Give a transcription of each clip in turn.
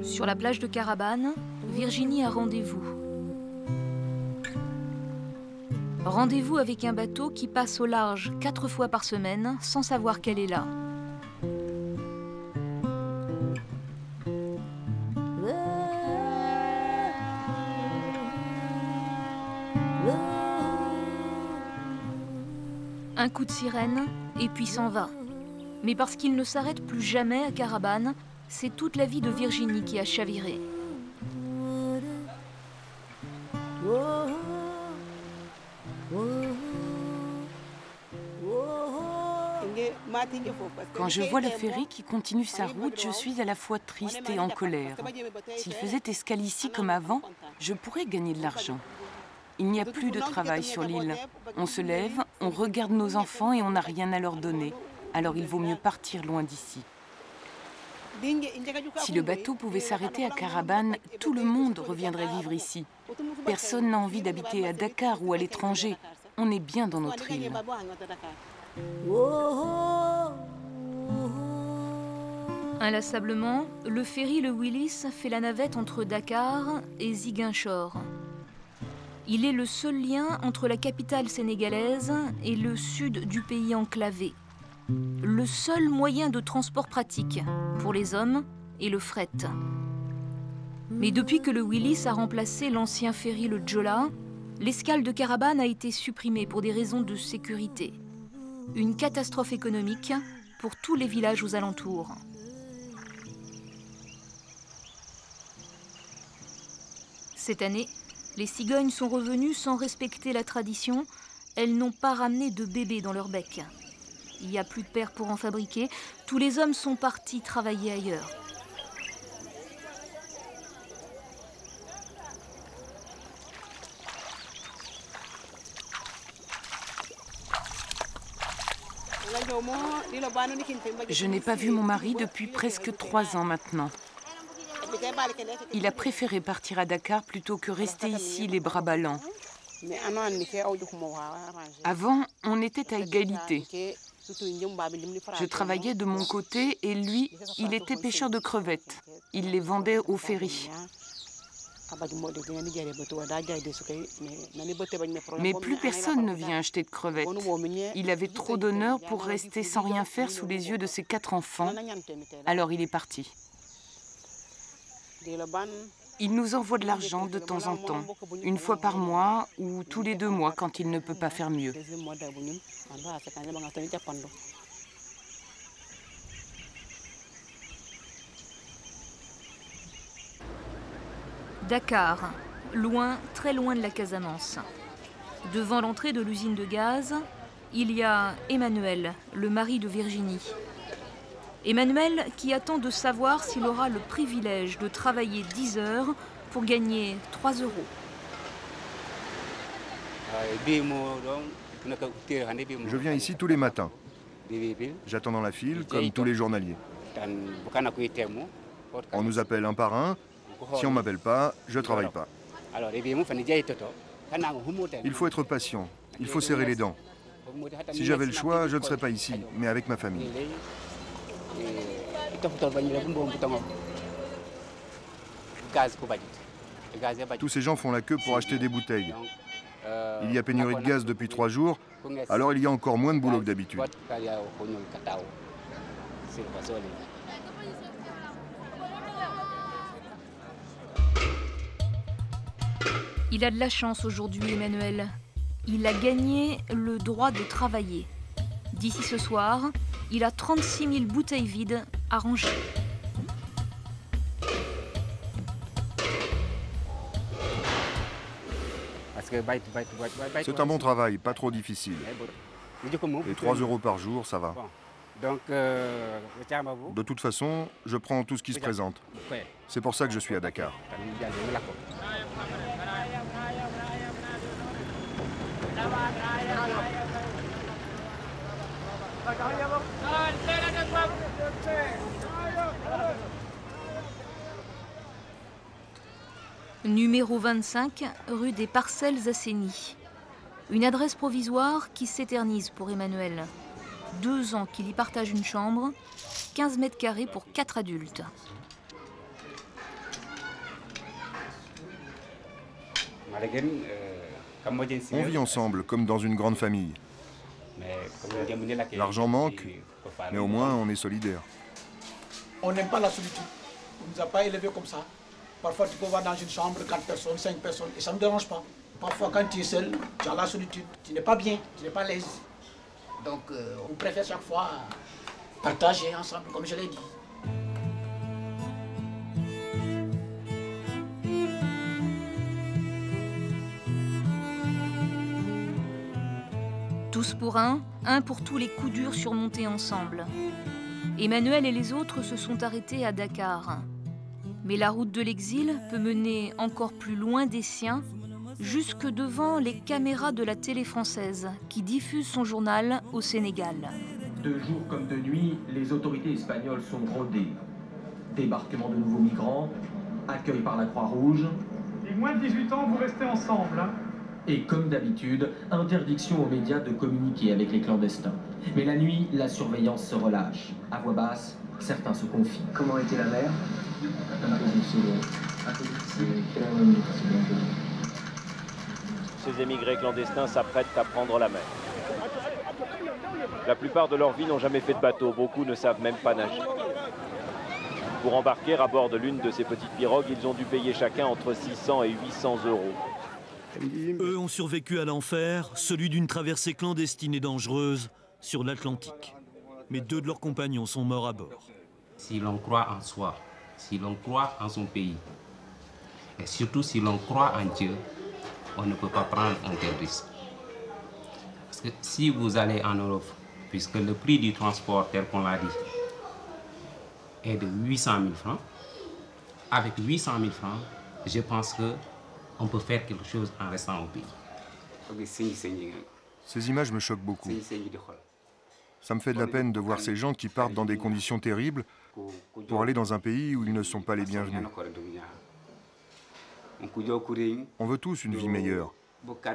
Sur la plage de Carabane, Virginie a rendez-vous. Rendez-vous avec un bateau qui passe au large 4 fois par semaine sans savoir qu'elle est là. Un coup de sirène et puis s'en va. Mais parce qu'il ne s'arrête plus jamais à Carabane, c'est toute la vie de Virginie qui a chaviré. Quand je vois le ferry qui continue sa route, je suis à la fois triste et en colère. S'il faisait escale ici comme avant, je pourrais gagner de l'argent. Il n'y a plus de travail sur l'île. On se lève, on regarde nos enfants et on n'a rien à leur donner. Alors il vaut mieux partir loin d'ici. Si le bateau pouvait s'arrêter à Carabane, tout le monde reviendrait vivre ici. Personne n'a envie d'habiter à Dakar ou à l'étranger. On est bien dans notre île. Inlassablement, le ferry Le Willis fait la navette entre Dakar et Ziguinchor. Il est le seul lien entre la capitale sénégalaise et le sud du pays enclavé. Le seul moyen de transport pratique pour les hommes et le fret. Mais depuis que le Willis a remplacé l'ancien ferry le Jola, l'escale de Carabane a été supprimée pour des raisons de sécurité. Une catastrophe économique pour tous les villages aux alentours. Cette année, les cigognes sont revenues sans respecter la tradition. Elles n'ont pas ramené de bébés dans leur bec. Il n'y a plus de pères pour en fabriquer. Tous les hommes sont partis travailler ailleurs. Je n'ai pas vu mon mari depuis presque 3 ans maintenant. Il a préféré partir à Dakar plutôt que rester ici les bras ballants. Avant, on était à égalité. Je travaillais de mon côté et lui, il était pêcheur de crevettes. Il les vendait au ferry. Mais plus personne ne vient acheter de crevettes. Il avait trop d'honneur pour rester sans rien faire sous les yeux de ses 4 enfants. Alors il est parti. Il nous envoie de l'argent de temps en temps, 1 fois par mois ou tous les 2 mois quand il ne peut pas faire mieux. Dakar, loin, très loin de la Casamance. Devant l'entrée de l'usine de gaz, il y a Emmanuel, le mari de Virginie. Emmanuel qui attend de savoir s'il aura le privilège de travailler 10 heures pour gagner 3 €. Je viens ici tous les matins. J'attends dans la file comme tous les journaliers. On nous appelle un par un. Si on ne m'appelle pas, je ne travaille pas. Il faut être patient. Il faut serrer les dents. Si j'avais le choix, je ne serais pas ici, mais avec ma famille. Tous ces gens font la queue pour acheter des bouteilles. Il y a pénurie de gaz depuis 3 jours, alors il y a encore moins de boulot que d'habitude. Il a de la chance aujourd'hui, Emmanuel. Il a gagné le droit de travailler. D'ici ce soir, il a 36 000 bouteilles vides à ranger. C'est un bon travail, pas trop difficile. Et 3 € par jour, ça va. De toute façon, je prends tout ce qui se présente. C'est pour ça que je suis à Dakar. Numéro 25, rue des Parcelles Assainies. Une adresse provisoire qui s'éternise pour Emmanuel. 2 ans qu'il y partage une chambre, 15 mètres carrés pour 4 adultes. On vit ensemble, comme dans une grande famille. L'argent manque, mais au moins on est solidaires. On n'aime pas la solitude. On ne nous a pas élevés comme ça. Parfois, tu peux voir dans une chambre 4 personnes, 5 personnes, et ça ne me dérange pas. Parfois, quand tu es seul, tu as la solitude. Tu n'es pas bien, tu n'es pas à l'aise. Donc, on préfère chaque fois partager ensemble, comme je l'ai dit. Tous pour un pour tous les coups durs surmontés ensemble. Emmanuel et les autres se sont arrêtés à Dakar. Mais la route de l'exil peut mener encore plus loin des siens, jusque devant les caméras de la télé française qui diffuse son journal au Sénégal. De jour comme de nuit, les autorités espagnoles sont rodées. Débarquement de nouveaux migrants, accueil par la Croix-Rouge. Et moins de 18 ans, vous restez ensemble. Hein. Et comme d'habitude, interdiction aux médias de communiquer avec les clandestins. Mais la nuit, la surveillance se relâche. À voix basse, certains se confient. Comment était la mer? Ces émigrés clandestins s'apprêtent à prendre la mer. La plupart de leur vie n'ont jamais fait de bateau, beaucoup ne savent même pas nager. Pour embarquer à bord de l'une de ces petites pirogues, ils ont dû payer chacun entre 600 et 800 euros. Eux ont survécu à l'enfer, celui d'une traversée clandestine et dangereuse sur l'Atlantique. Mais 2 de leurs compagnons sont morts à bord. Si l'on croit en soi, si l'on croit en son pays, et surtout si l'on croit en Dieu, on ne peut pas prendre un tel risque. Parce que si vous allez en Europe, puisque le prix du transport, tel qu'on l'a dit, est de 800 000 francs, avec 800 000 francs, je pense qu'on peut faire quelque chose en restant au pays. Ces images me choquent beaucoup. Ça me fait de la peine de voir ces gens qui partent dans des conditions terribles pour aller dans un pays où ils ne sont pas les bienvenus. On veut tous une vie meilleure,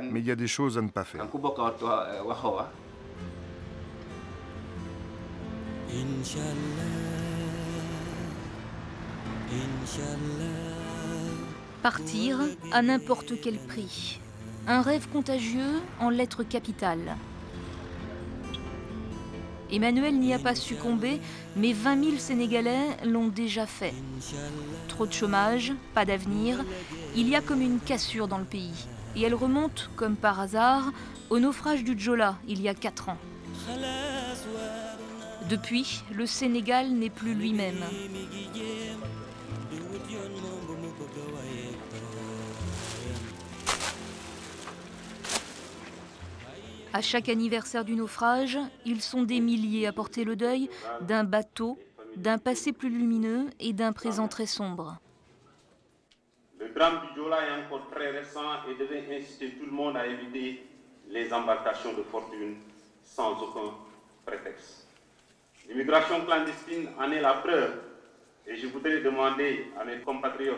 mais il y a des choses à ne pas faire. Partir à n'importe quel prix. Un rêve contagieux en lettres capitales. Emmanuel n'y a pas succombé, mais 20 000 Sénégalais l'ont déjà fait. Trop de chômage, pas d'avenir, il y a comme une cassure dans le pays. Et elle remonte, comme par hasard, au naufrage du Joola, il y a 4 ans. Depuis, le Sénégal n'est plus lui-même. À chaque anniversaire du naufrage, ils sont des milliers à porter le deuil d'un bateau, d'un passé plus lumineux et d'un présent très sombre. Le drame du Joola est encore très récent et devait inciter tout le monde à éviter les embarcations de fortune sans aucun prétexte. L'immigration clandestine en est la preuve et je voudrais demander à mes compatriotes,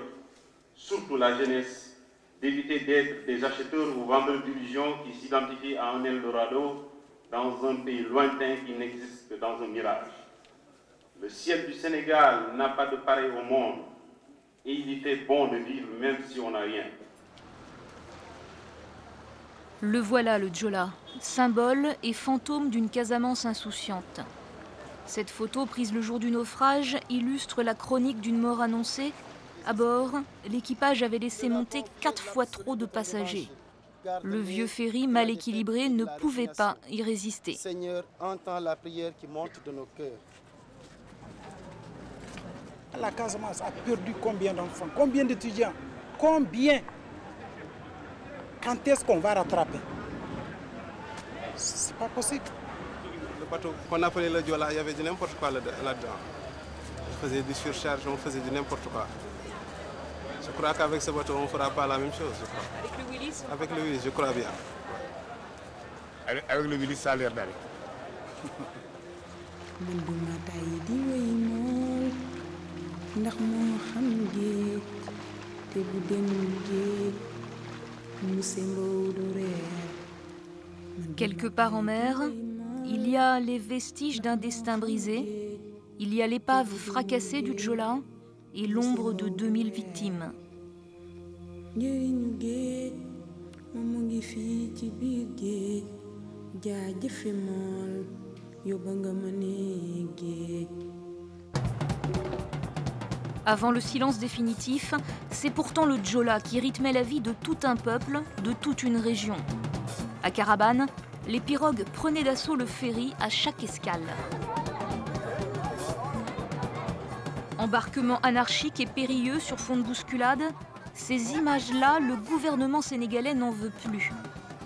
surtout la jeunesse, d'éviter d'être des acheteurs ou vendeurs d'illusions qui s'identifient à un Eldorado dans un pays lointain qui n'existe que dans un mirage. Le ciel du Sénégal n'a pas de pareil au monde et il y fait bon de vivre même si on n'a rien. Le voilà, le Joola, symbole et fantôme d'une Casamance insouciante. Cette photo, prise le jour du naufrage, illustre la chronique d'une mort annoncée. À bord, l'équipage avait laissé monter 4 fois trop de passagers. Le vieux ferry, mal équilibré, ne pouvait pas y résister. Seigneur, entends la prière qui monte de nos cœurs. La Casamance a perdu combien d'enfants, combien d'étudiants, combien? Quand est-ce qu'on va rattraper? C'est pas possible. Le bateau qu'on appelait le Joola, il y avait du n'importe quoi là-dedans. On faisait du surcharge, on faisait du n'importe quoi. Je crois qu'avec ce bateau, on ne fera pas la même chose, je crois. Avec le Willis? Avec le Willis, je crois bien. Avec le Willis, ça a l'air d'aller. Quelque part en mer, il y a les vestiges d'un destin brisé, il y a l'épave fracassée du Jola et l'ombre de 2000 victimes. Avant le silence définitif, c'est pourtant le Jola qui rythmait la vie de tout un peuple, de toute une région. À Carabane, les pirogues prenaient d'assaut le ferry à chaque escale. Embarquement anarchique et périlleux sur fond de bousculade, ces images-là, le gouvernement sénégalais n'en veut plus.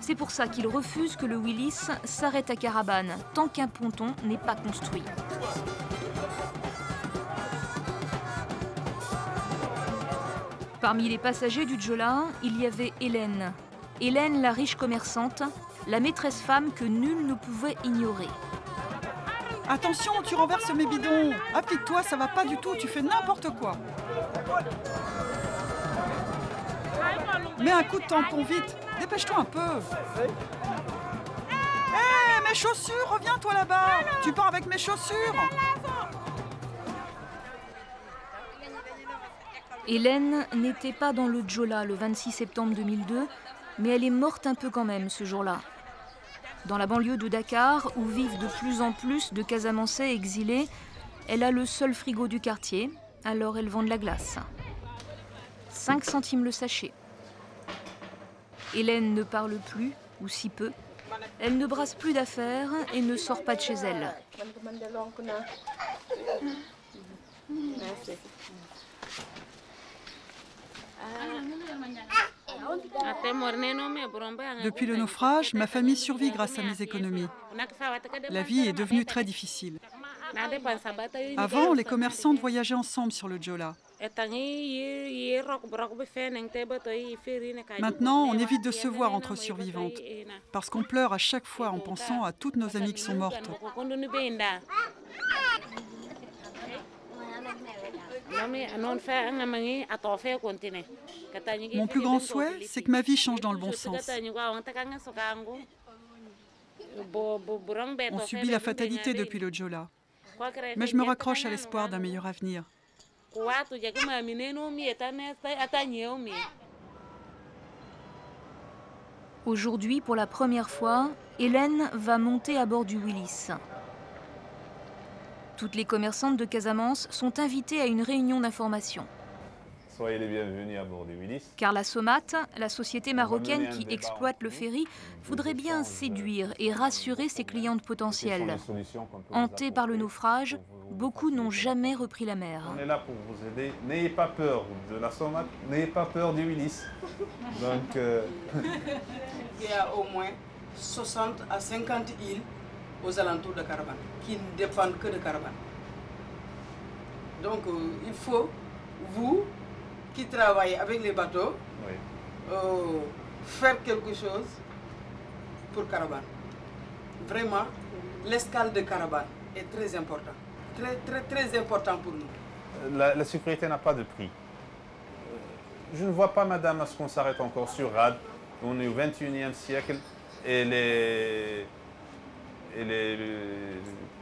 C'est pour ça qu'il refuse que le Willis s'arrête à Carabane, tant qu'un ponton n'est pas construit. Parmi les passagers du Jola, il y avait Hélène. Hélène, la riche commerçante, la maîtresse femme que nul ne pouvait ignorer. Attention, tu renverses mes bidons. Applique-toi, ça va pas du tout, tu fais n'importe quoi. Mets un coup de tampon vite, dépêche-toi un peu. Hé, mes chaussures, reviens-toi là-bas. Tu pars avec mes chaussures. Hélène n'était pas dans le Jola le 26 septembre 2002, mais elle est morte un peu quand même ce jour-là. Dans la banlieue de Dakar, où vivent de plus en plus de Casamançais exilés, elle a le seul frigo du quartier, alors elle vend de la glace. 5 centimes le sachet. Hélène ne parle plus, ou si peu. Elle ne brasse plus d'affaires et ne sort pas de chez elle. Depuis le naufrage, ma famille survit grâce à mes économies. La vie est devenue très difficile. Avant, les commerçantes voyageaient ensemble sur le Jola. Maintenant, on évite de se voir entre survivantes, parce qu'on pleure à chaque fois en pensant à toutes nos amies qui sont mortes. Mon plus grand souhait, c'est que ma vie change dans le bon sens. On subit la fatalité depuis le Jola, mais je me raccroche à l'espoir d'un meilleur avenir. Aujourd'hui, pour la première fois, Hélène va monter à bord du Willis. Toutes les commerçantes de Casamance sont invitées à une réunion d'information. Soyez les bienvenus à bord du Willis. Car la Somat, la société marocaine qui exploite le ferry, voudrait bien séduire et rassurer ses clientes potentielles. Hantés par le naufrage, beaucoup n'ont jamais repris la mer. On est là pour vous aider. N'ayez pas peur de la Somat, n'ayez pas peur du Willis. Donc, il y a au moins 60 à 50 îles aux alentours de Carabane, qui ne dépendent que de Carabane. Donc il faut, vous qui travaillez avec les bateaux, faire quelque chose pour Carabane. Vraiment, l'escale de Carabane est très important. Très important pour nous. La sécurité n'a pas de prix. Je ne vois pas, madame, à ce qu'on s'arrête encore sur Rad. On est au 21e siècle et les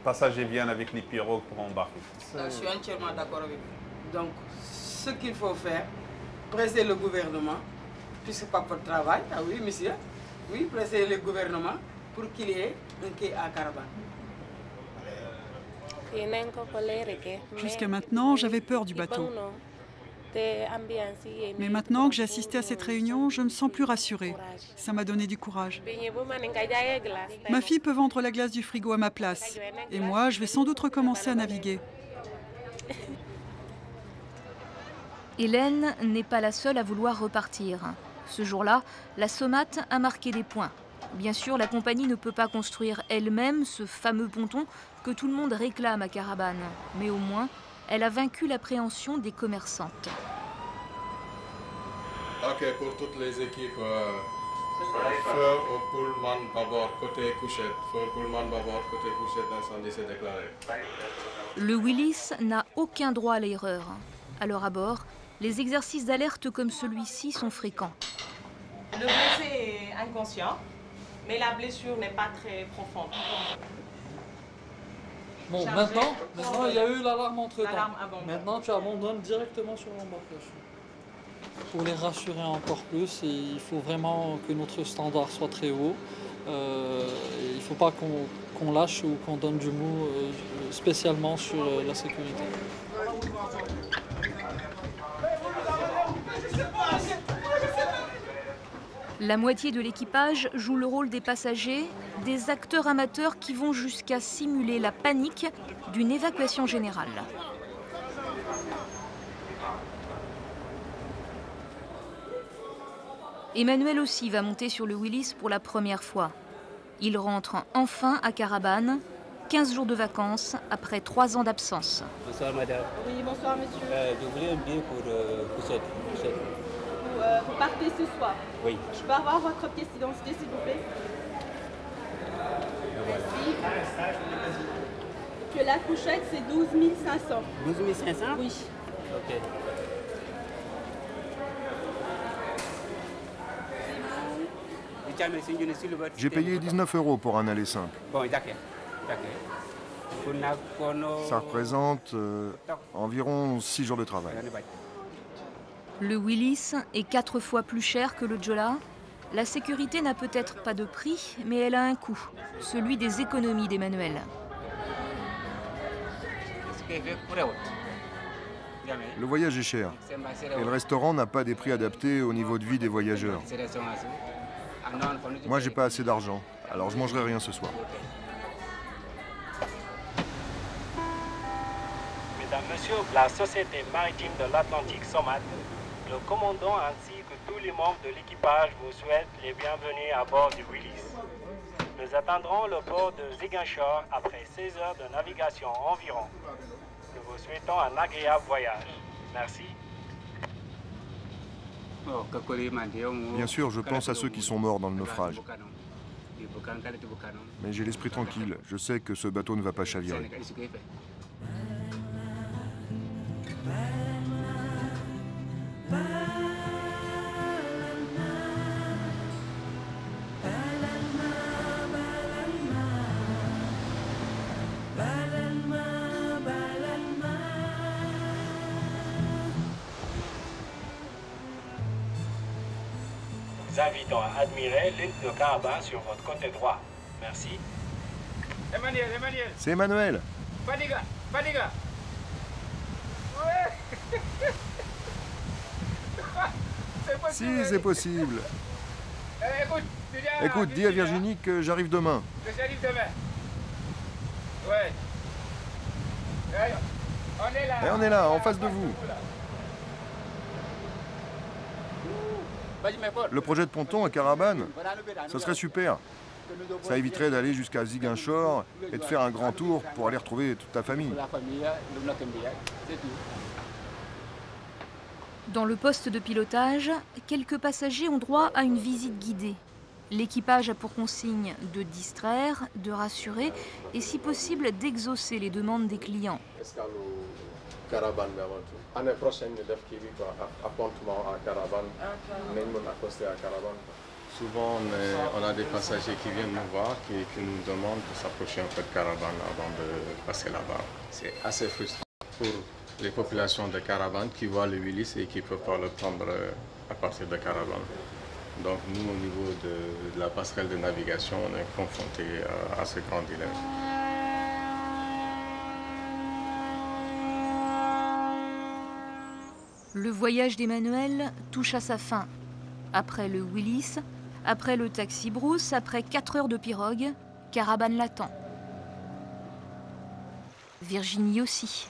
passagers viennent avec les pirogues pour embarquer. Je suis entièrement d'accord avec vous. Donc, ce qu'il faut faire, presser le gouvernement, puisque c'est pas votre travail, ah oui, monsieur, oui, presser le gouvernement pour qu'il y ait un quai à Carabane. Jusqu'à maintenant, j'avais peur du bateau. Mais maintenant que j'ai assisté à cette réunion, je me sens plus rassurée. Ça m'a donné du courage. Ma fille peut vendre la glace du frigo à ma place. Et moi, je vais sans doute recommencer à naviguer. Hélène n'est pas la seule à vouloir repartir. Ce jour-là, la Somat a marqué des points. Bien sûr, la compagnie ne peut pas construire elle-même ce fameux ponton que tout le monde réclame à Carabane. Mais au moins, elle a vaincu l'appréhension des commerçantes. Ok, pour toutes les équipes, feu au Pullman bâbord côté couchette, feu au Pullman bâbord côté couchette, incendie s'est déclaré. Le Willis n'a aucun droit à l'erreur. Alors à bord, les exercices d'alerte comme celui-ci sont fréquents. Le blessé est inconscient. Mais la blessure n'est pas très profonde. Bon, maintenant, il y a eu l'alarme entre-temps. Maintenant, tu abandonnes directement sur l'embarcation. Pour les rassurer encore plus, il faut vraiment que notre standard soit très haut. Il ne faut pas qu'on lâche ou qu'on donne du mou, spécialement sur la sécurité. La moitié de l'équipage joue le rôle des passagers, des acteurs amateurs qui vont jusqu'à simuler la panique d'une évacuation générale. Emmanuel aussi va monter sur le Willis pour la première fois. Il rentre enfin à Carabane, 15 jours de vacances après 3 ans d'absence. Bonsoir madame. Oui, bonsoir monsieur. Je voulais un billet pour Couchette. Vous partez ce soir? Oui. Je peux avoir votre pièce d'identité s'il vous plaît? Merci. Que la couchette c'est 12 500. 12 500? Oui. Ok. J'ai payé 19 € pour un aller simple. Bon, d'accord. Ça représente environ 6 jours de travail. Le Willis est 4 fois plus cher que le Jola. La sécurité n'a peut-être pas de prix, mais elle a un coût, celui des économies d'Emmanuel. Le voyage est cher et le restaurant n'a pas des prix adaptés au niveau de vie des voyageurs. Moi, j'ai pas assez d'argent, alors je mangerai rien ce soir. Mesdames, Messieurs, la Société maritime de l'Atlantique SOMAT, le commandant ainsi que tous les membres de l'équipage vous souhaitent les bienvenus à bord du Willis. Nous atteindrons le port de Ziguinchor après 16 heures de navigation environ. Nous vous souhaitons un agréable voyage. Merci. Bien sûr, je pense à ceux qui sont morts dans le naufrage. Mais j'ai l'esprit tranquille. Je sais que ce bateau ne va pas chavirer. Nous invitons à admirer l'île de Carabane sur votre côté droit. Merci. Emmanuel. C'est Emmanuel. Fadiga. Si, c'est possible. Écoute, dis à Virginie que j'arrive demain. J'arrive demain. Ouais. On est là. Et on est là, en face de vous. Le projet de ponton à Carabane, ce serait super. Ça éviterait d'aller jusqu'à Ziguinchor et de faire un grand tour pour aller retrouver toute ta famille. Dans le poste de pilotage, quelques passagers ont droit à une visite guidée. L'équipage a pour consigne de distraire, de rassurer et si possible d'exaucer les demandes des clients. Carabane bi avant tout. Année prochaine ñu def kii bi quoi appontement à Carabane. nañ mën accoster à Carabane. Souvent on a des passagers qui viennent nous voir qui nous demandent de s'approcher un peu de Carabane avant de passer là-bas. C'est assez frustrant pour les populations de Carabane qui voient le Willis et qui ne peuvent pas le prendre à partir de Carabane. Donc nous, au niveau de la passerelle de navigation, on est confrontés à ce grand dilemme. Le voyage d'Emmanuel touche à sa fin. Après le Willis, après le taxi brousse, après 4 heures de pirogue, Carabane l'attend. Virginie aussi.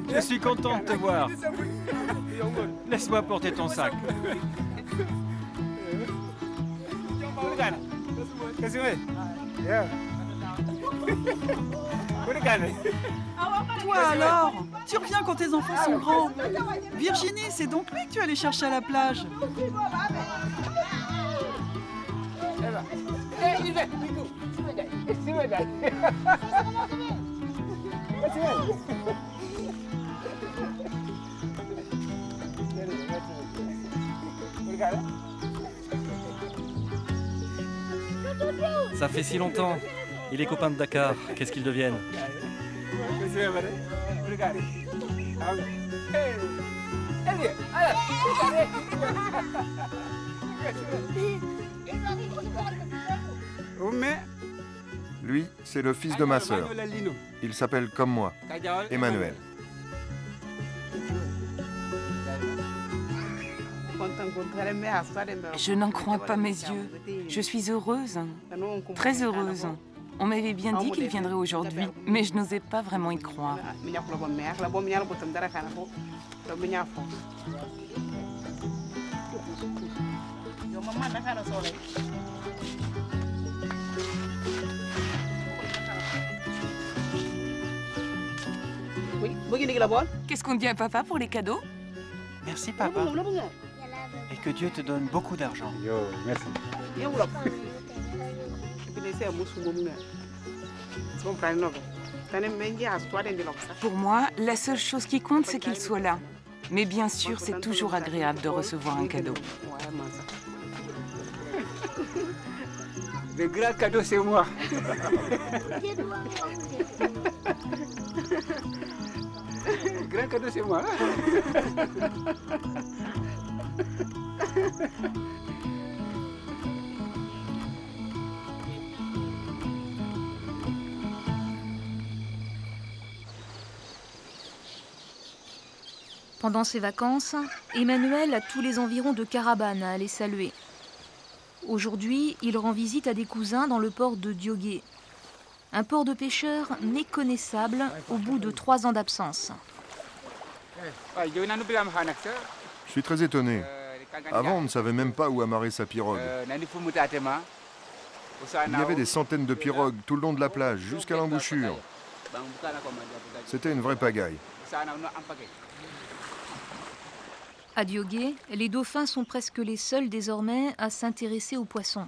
Je suis content de te voir. Laisse-moi porter ton sac. Toi alors? Tu reviens quand tes enfants sont grands. Virginie, c'est donc lui que tu allais chercher à la plage. Ça fait si longtemps. Il est copain de Dakar. Qu'est-ce qu'ils deviennent? Lui, c'est le fils de ma sœur. Il s'appelle comme moi, Emmanuel. Je n'en crois pas mes yeux. Je suis heureuse, très heureuse. On m'avait bien dit qu'il viendrait aujourd'hui, mais je n'osais pas vraiment y croire. Qu'est-ce qu'on dit à papa pour les cadeaux? Merci, papa. Et que Dieu te donne beaucoup d'argent. Merci. Pour moi, la seule chose qui compte, c'est qu'il soit là. Mais bien sûr, c'est toujours agréable de recevoir un cadeau. Le grand cadeau, c'est moi. Le grand cadeau, c'est moi. Pendant ses vacances, Emmanuel a tous les environs de Carabane à aller saluer. Aujourd'hui, il rend visite à des cousins dans le port de Diogué, un port de pêcheurs méconnaissable au bout de 3 ans d'absence. Je suis très étonné. Avant, on ne savait même pas où amarrer sa pirogue. Il y avait des centaines de pirogues tout le long de la plage, jusqu'à l'embouchure. C'était une vraie pagaille. À Diogué, les dauphins sont presque les seuls désormais à s'intéresser aux poissons.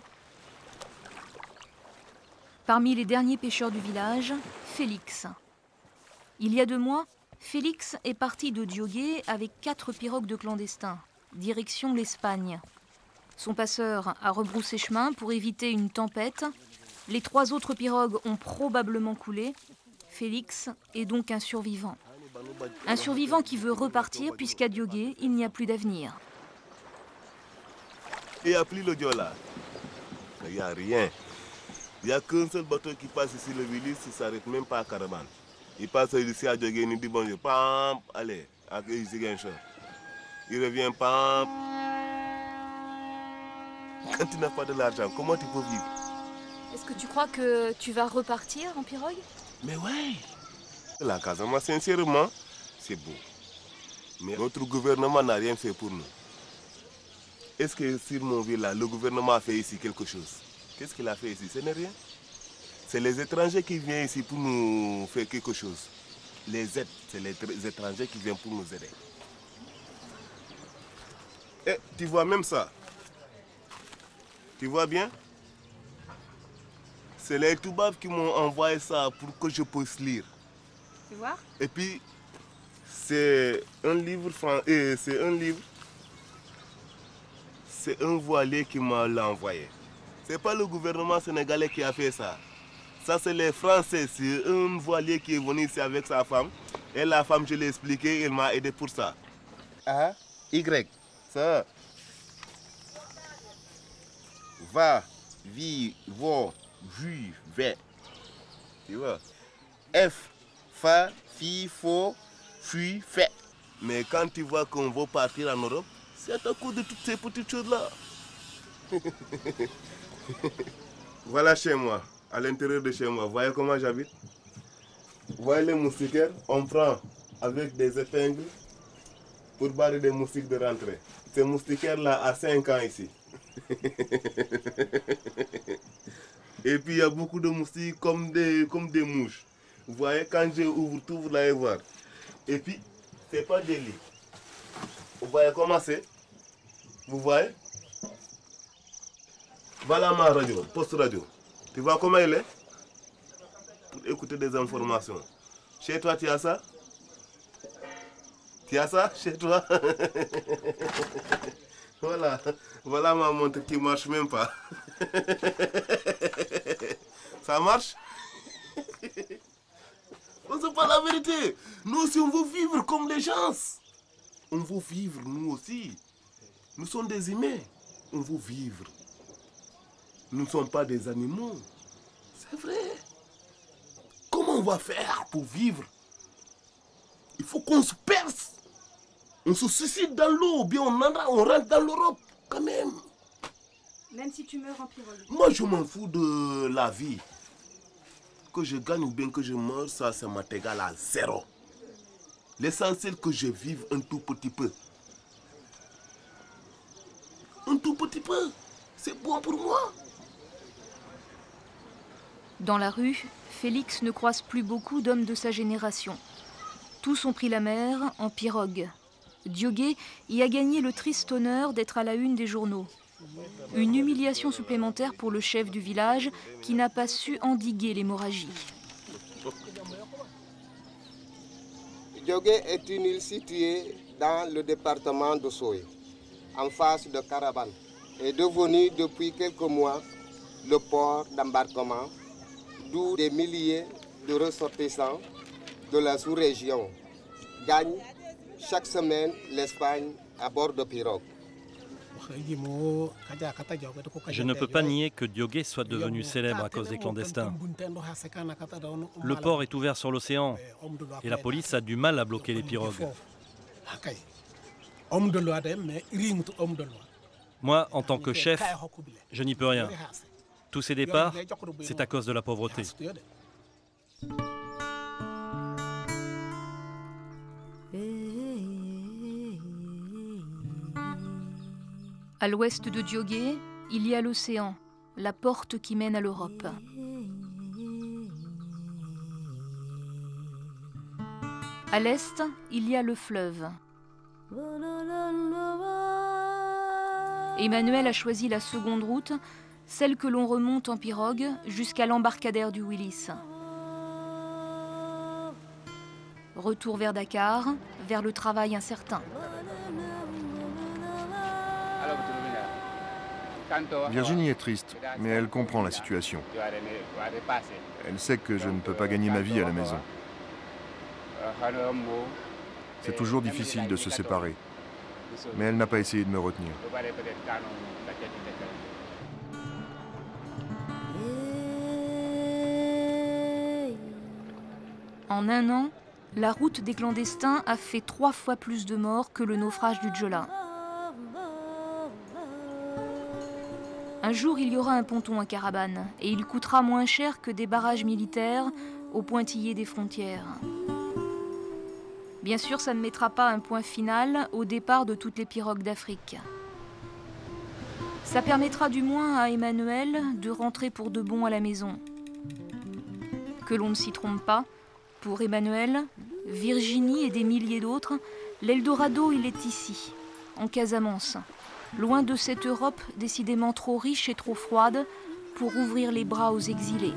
Parmi les derniers pêcheurs du village, Félix. Il y a 2 mois, Félix est parti de Diogué avec 4 pirogues de clandestins, direction l'Espagne. Son passeur a rebroussé chemin pour éviter une tempête. Les 3 autres pirogues ont probablement coulé. Félix est donc un survivant. Un survivant qui veut repartir puisqu'à Diogué, il n'y a plus d'avenir. Il n'y a plus le Diola. Il n'y a rien. Il n'y a qu'un seul bateau qui passe ici, le Willis, il ne s'arrête même pas à Carabane. Il passe ici à Diogué, il dit bonjour, pam, allez, avec Ziguinchor. Il revient, pam. Quand tu n'as pas de l'argent, comment tu peux vivre? Est-ce que tu crois que tu vas repartir en pirogue? Mais ouais. La Casamance, sincèrement, c'est beau. Mais notre gouvernement n'a rien fait pour nous. Est-ce que sur mon village, le gouvernement a fait ici quelque chose? Qu'est-ce qu'il a fait ici? Ce n'est rien. C'est les étrangers qui viennent ici pour nous faire quelque chose. Les aides, c'est les étrangers qui viennent pour nous aider. Et tu vois même ça? Tu vois bien? C'est les Toubabs qui m'ont envoyé ça pour que je puisse lire. Tu vois? Et puis, c'est un livre français, c'est un voilier qui m'a envoyé. C'est pas le gouvernement sénégalais qui a fait ça. Ça, c'est les Français. C'est un voilier qui est venu ici avec sa femme. Et la femme, je l'ai expliqué, elle m'a aidé pour ça. A, Y, ça. Va, vi, vo, vu, ve. Tu vois? F, fa, fi, fo, fui, fait. Mais quand tu vois qu'on veut partir en Europe, c'est à cause de toutes ces petites choses-là. Voilà chez moi, à l'intérieur de chez moi. Vous voyez comment j'habite? Vous voyez les moustiquaires? On prend avec des épingles pour barrer des moustiques de rentrer. Ces moustiquaires-là à 5 ans ici. Et puis il y a beaucoup de moustiques comme des mouches. Vous voyez, quand je ouvre tout, vous allez voir. Et puis, c'est pas des lits. Vous voyez comment c'est? Vous voyez? Voilà ma radio, poste radio. Tu vois comment elle est? Pour écouter des informations. Chez toi, tu as ça? Tu as ça chez toi? Voilà. Voilà ma montre qui marche même pas. Ça marche? C'est pas la vérité. Nous aussi, on veut vivre comme les gens. On veut vivre, nous aussi. Nous sommes des humains. On veut vivre. Nous ne sommes pas des animaux. C'est vrai. Comment on va faire pour vivre? Il faut qu'on se perce. On se suicide dans l'eau, ou bien on rentre dans l'Europe, quand même. Même si tu meurs en pirogue. Moi, je m'en fous de la vie. Que je gagne ou bien que je meure, ça m'est égal à zéro. L'essentiel que je vive un tout petit peu. Un tout petit peu. C'est bon pour moi. Dans la rue, Félix ne croise plus beaucoup d'hommes de sa génération. Tous ont pris la mer en pirogue. Diogé y a gagné le triste honneur d'être à la une des journaux. Une humiliation supplémentaire pour le chef du village qui n'a pas su endiguer l'hémorragie. Diogé est une île située dans le département de Soye, en face de Carabane, est devenue depuis quelques mois le port d'embarquement d'où des milliers de ressortissants de la sous-région gagnent chaque semaine l'Espagne à bord de pirogues. Je ne peux pas nier que Diogé soit devenu célèbre à cause des clandestins. Le port est ouvert sur l'océan et la police a du mal à bloquer les pirogues. Moi, en tant que chef, je n'y peux rien. Tous ces départs, c'est à cause de la pauvreté. À l'ouest de Diogé, il y a l'océan, la porte qui mène à l'Europe. À l'est, il y a le fleuve. Emmanuel a choisi la seconde route, celle que l'on remonte en pirogue jusqu'à l'embarcadère du Willis. Retour vers Dakar, vers le travail incertain. Virginie est triste, mais elle comprend la situation. Elle sait que je ne peux pas gagner ma vie à la maison. C'est toujours difficile de se séparer, mais elle n'a pas essayé de me retenir. En un an, la route des clandestins a fait 3 fois plus de morts que le naufrage du Jola. Un jour, il y aura un ponton à Carabane et il coûtera moins cher que des barrages militaires au pointillé des frontières. Bien sûr, ça ne mettra pas un point final au départ de toutes les pirogues d'Afrique. Ça permettra du moins à Emmanuel de rentrer pour de bon à la maison. Que l'on ne s'y trompe pas, pour Emmanuel, Virginie et des milliers d'autres, l'Eldorado, il est ici, en Casamance. Loin de cette Europe décidément trop riche et trop froide pour ouvrir les bras aux exilés.